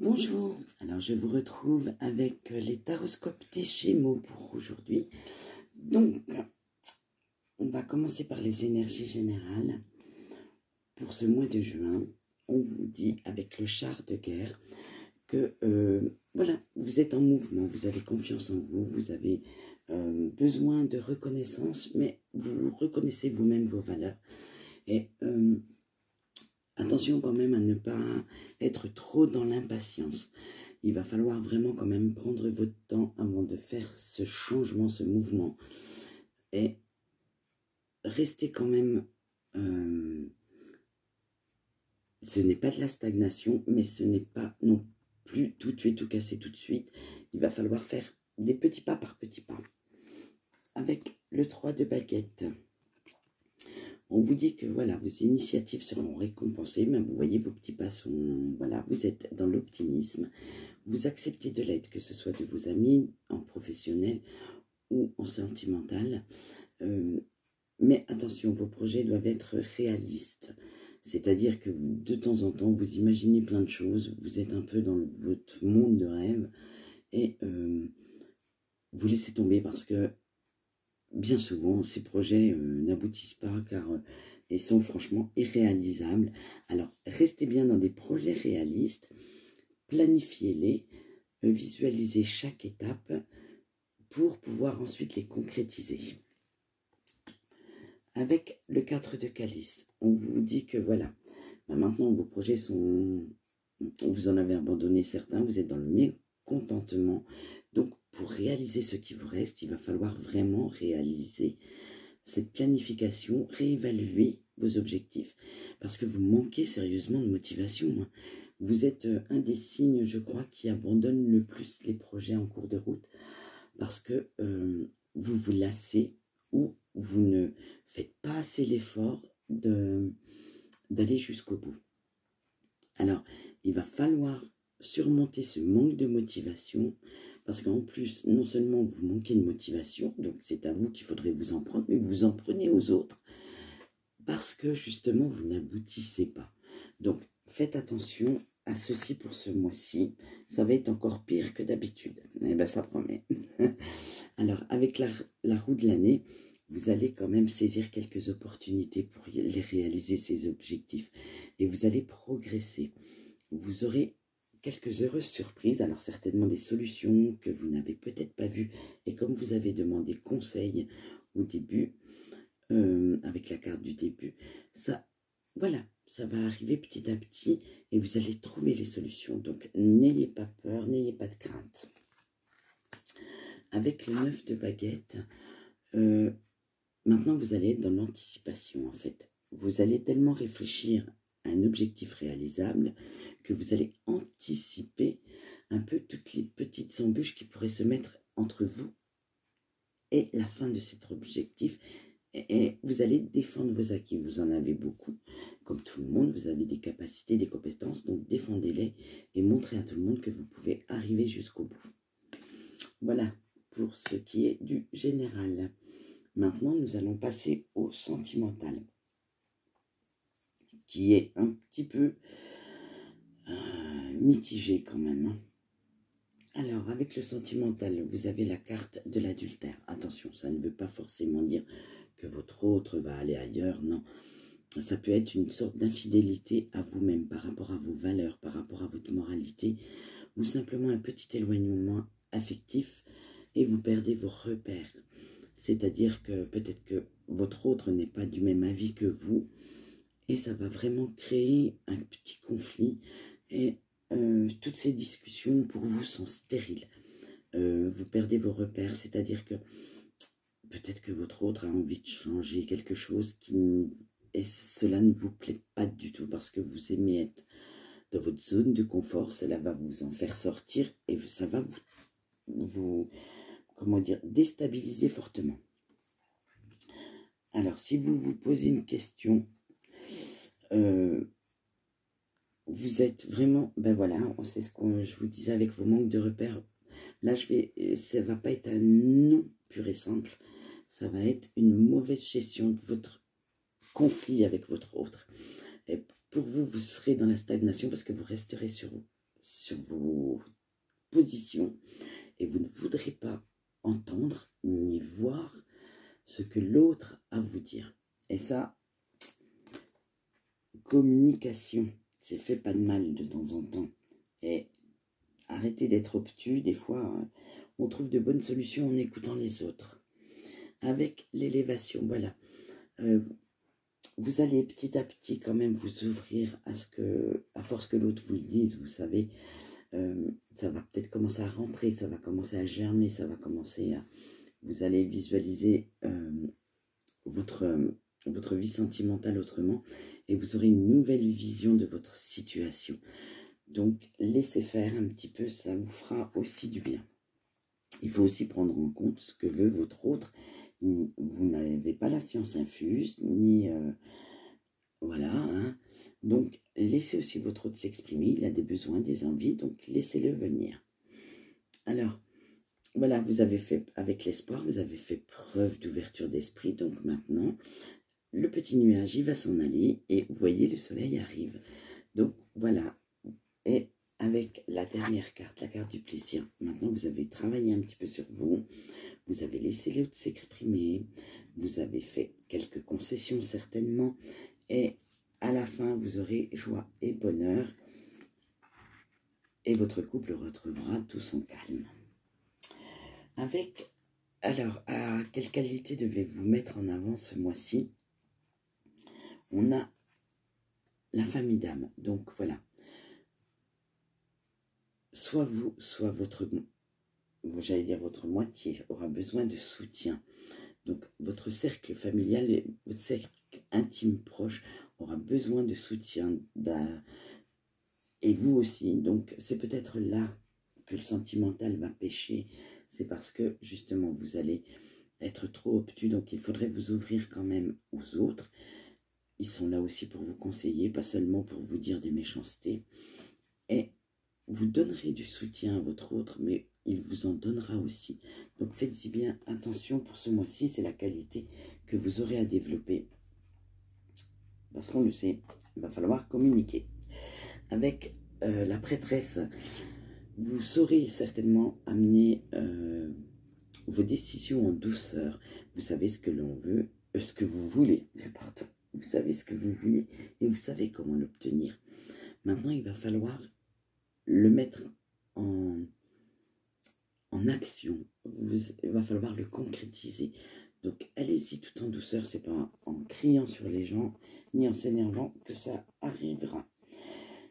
Bonjour, alors je vous retrouve avec les taroscopes des Gémeaux pour aujourd'hui. Donc, on va commencer par les énergies générales. Pour ce mois de juin, on vous dit avec le char de guerre que voilà, vous êtes en mouvement, vous avez confiance en vous, vous avez besoin de reconnaissance, mais vous reconnaissez vous-même vos valeurs. Et attention quand même à ne pas être trop dans l'impatience. Il va falloir vraiment quand même prendre votre temps avant de faire ce changement, ce mouvement. Et rester quand même... ce n'est pas de la stagnation, mais ce n'est pas non plus tout tuer, tout casser tout de suite. Il va falloir faire des petits pas par petits pas. Avec le 3 de baguette, on vous dit que voilà, vos initiatives seront récompensées, mais vous voyez, vos petits pas sont... Voilà, vous êtes dans l'optimisme. Vous acceptez de l'aide, que ce soit de vos amis, en professionnel ou en sentimental. Mais attention, vos projets doivent être réalistes. C'est-à-dire que de temps en temps, vous imaginez plein de choses, vous êtes un peu dans votre monde de rêve et vous laissez tomber parce que bien souvent, ces projets n'aboutissent pas car ils sont franchement irréalisables. Alors, restez bien dans des projets réalistes, planifiez-les, visualisez chaque étape pour pouvoir ensuite les concrétiser. Avec le 4 de calice, on vous dit que voilà, maintenant vos projets sont... Vous en avez abandonné certains, vous êtes dans le mécontentement. Donc, pour réaliser ce qui vous reste, il va falloir vraiment réaliser cette planification, réévaluer vos objectifs, parce que vous manquez sérieusement de motivation. Vous êtes un des signes, je crois, qui abandonne le plus les projets en cours de route, parce que vous vous lassez ou vous ne faites pas assez l'effort d'aller jusqu'au bout. Alors, il va falloir surmonter ce manque de motivation, parce qu'en plus, non seulement vous manquez de motivation, donc c'est à vous qu'il faudrait vous en prendre, mais vous en prenez aux autres, parce que justement, vous n'aboutissez pas. Donc, faites attention à ceci pour ce mois-ci. Ça va être encore pire que d'habitude. Eh bien, ça promet. Alors, avec la roue de l'année, vous allez quand même saisir quelques opportunités pour les réaliser, ces objectifs. Et vous allez progresser. Vous aurez quelques heureuses surprises, alors certainement des solutions que vous n'avez peut-être pas vues. Et comme vous avez demandé conseil au début, avec la carte du début, ça, voilà, ça va arriver petit à petit et vous allez trouver les solutions. Donc, n'ayez pas peur, n'ayez pas de crainte. Avec le 9 de baguette, maintenant vous allez être dans l'anticipation en fait. Vous allez tellement réfléchir à un objectif réalisable que vous allez anticiper un peu toutes les petites embûches qui pourraient se mettre entre vous et la fin de cet objectif. Et vous allez défendre vos acquis. Vous en avez beaucoup, comme tout le monde. Vous avez des capacités, des compétences, donc défendez-les et montrez à tout le monde que vous pouvez arriver jusqu'au bout. Voilà pour ce qui est du général. Maintenant, nous allons passer au sentimental, qui est un petit peu mitigé quand même. Alors, avec le sentimental, vous avez la carte de l'adultère. Attention, ça ne veut pas forcément dire que votre autre va aller ailleurs, non. Ça peut être une sorte d'infidélité à vous-même, par rapport à vos valeurs, par rapport à votre moralité, ou simplement un petit éloignement affectif, et vous perdez vos repères. C'est-à-dire que peut-être que votre autre n'est pas du même avis que vous, et ça va vraiment créer un petit conflit, et toutes ces discussions pour vous sont stériles. Vous perdez vos repères, c'est-à-dire que peut-être que votre autre a envie de changer quelque chose et cela ne vous plaît pas du tout parce que vous aimez être dans votre zone de confort. Cela va vous en faire sortir et ça va vous comment dire, déstabiliser fortement. Alors, si vous vous posez une question, vous êtes vraiment, ben voilà, c'est ce que je vous disais avec vos manques de repères. Là, ça va pas être un non pur et simple. Ça va être une mauvaise gestion de votre conflit avec votre autre. Et pour vous, vous serez dans la stagnation parce que vous resterez sur sur vos positions et vous ne voudrez pas entendre ni voir ce que l'autre a à vous dire. Et ça, communication, c'est fait pas de mal de temps en temps. Et arrêtez d'être obtus, des fois, on trouve de bonnes solutions en écoutant les autres. Avec l'élévation, voilà. Vous allez petit à petit quand même vous ouvrir à ce que, à force que l'autre vous le dise, vous savez, ça va peut-être commencer à rentrer, ça va commencer à germer, ça va commencer à... Vous allez visualiser votre vie sentimentale autrement et vous aurez une nouvelle vision de votre situation. Donc, laissez faire un petit peu, ça vous fera aussi du bien. Il faut aussi prendre en compte ce que veut votre autre. Vous n'avez pas la science infuse, ni... voilà, hein. Donc, laissez aussi votre autre s'exprimer. Il a des besoins, des envies, donc laissez-le venir. Alors, voilà, vous avez fait, avec l'espoir, vous avez fait preuve d'ouverture d'esprit. Donc maintenant, le petit nuage, il va s'en aller et vous voyez, le soleil arrive. Donc, voilà. Et avec la dernière carte, la carte du plaisir, maintenant, vous avez travaillé un petit peu sur vous. Vous avez laissé l'autre s'exprimer. Vous avez fait quelques concessions, certainement. Et à la fin, vous aurez joie et bonheur. Et votre couple retrouvera tout son calme. Avec, alors, à quelle qualité devez-vous mettre en avant ce mois-ci? On a la famille d'âme. Donc, voilà. Soit vous, soit j'allais dire votre moitié, aura besoin de soutien. Donc, votre cercle familial, votre cercle intime proche aura besoin de soutien. Et vous aussi. Donc, c'est peut-être là que le sentimental va pêcher. C'est parce que, justement, vous allez être trop obtus. Donc, il faudrait vous ouvrir quand même aux autres. Ils sont là aussi pour vous conseiller, pas seulement pour vous dire des méchancetés. Et vous donnerez du soutien à votre autre, mais il vous en donnera aussi. Donc, faites-y bien attention pour ce mois-ci. C'est la qualité que vous aurez à développer. Parce qu'on le sait, il va falloir communiquer. Avec la prêtresse, vous saurez certainement amener vos décisions en douceur. Vous savez ce que l'on veut, ce que vous voulez, pardon. Vous savez ce que vous voulez et vous savez comment l'obtenir. Maintenant, il va falloir le mettre en action. Il va falloir le concrétiser. Donc, allez-y tout en douceur. C'est pas en criant sur les gens ni en s'énervant que ça arrivera.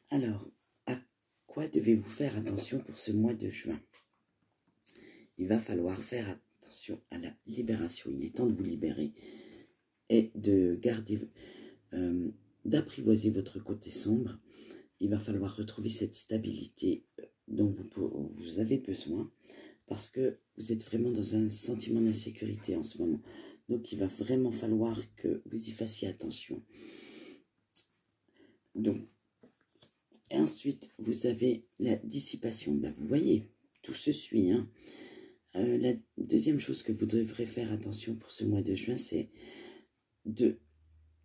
Alors, à quoi devez-vous faire attention pour ce mois de juin? Il va falloir faire attention à la libération. Il est temps de vous libérer et de garder, d'apprivoiser votre côté sombre. Il va falloir retrouver cette stabilité dont vous avez besoin parce que vous êtes vraiment dans un sentiment d'insécurité en ce moment. Donc, il va vraiment falloir que vous y fassiez attention. Donc, et ensuite, vous avez la dissipation. Ben, vous voyez, tout se suit, hein. La deuxième chose que vous devrez faire attention pour ce mois de juin, c'est de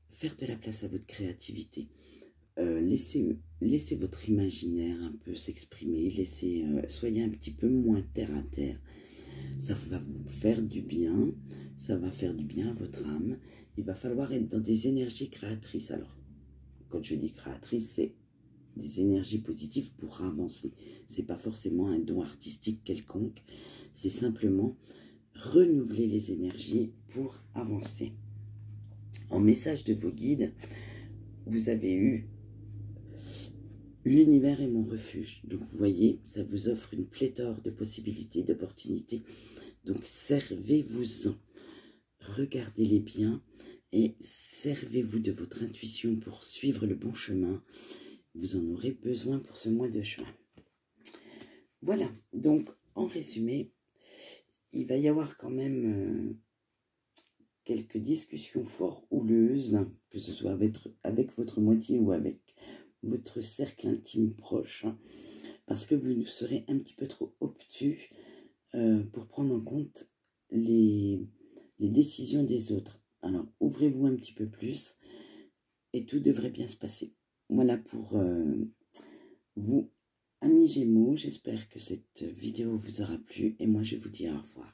faire de la place à votre créativité. Laissez votre imaginaire un peu s'exprimer, soyez un petit peu moins terre à terre. Ça va vous faire du bien, ça va faire du bien à votre âme. Il va falloir être dans des énergies créatrices. Alors, quand je dis créatrice, c'est des énergies positives pour avancer. C'est pas forcément un don artistique quelconque, c'est simplement renouveler les énergies pour avancer. En message de vos guides, vous avez eu l'univers est mon refuge. Donc vous voyez, ça vous offre une pléthore de possibilités, d'opportunités. Donc servez-vous-en. Regardez-les bien et servez-vous de votre intuition pour suivre le bon chemin. Vous en aurez besoin pour ce mois de juin. Voilà, donc en résumé, il va y avoir quand même quelques discussions fort houleuses, que ce soit avec votre moitié ou avec votre cercle intime proche, hein, parce que vous serez un petit peu trop obtus pour prendre en compte les décisions des autres. Alors, ouvrez-vous un petit peu plus et tout devrait bien se passer. Voilà pour vous Amis Gémeaux, j'espère que cette vidéo vous aura plu et moi je vous dis au revoir.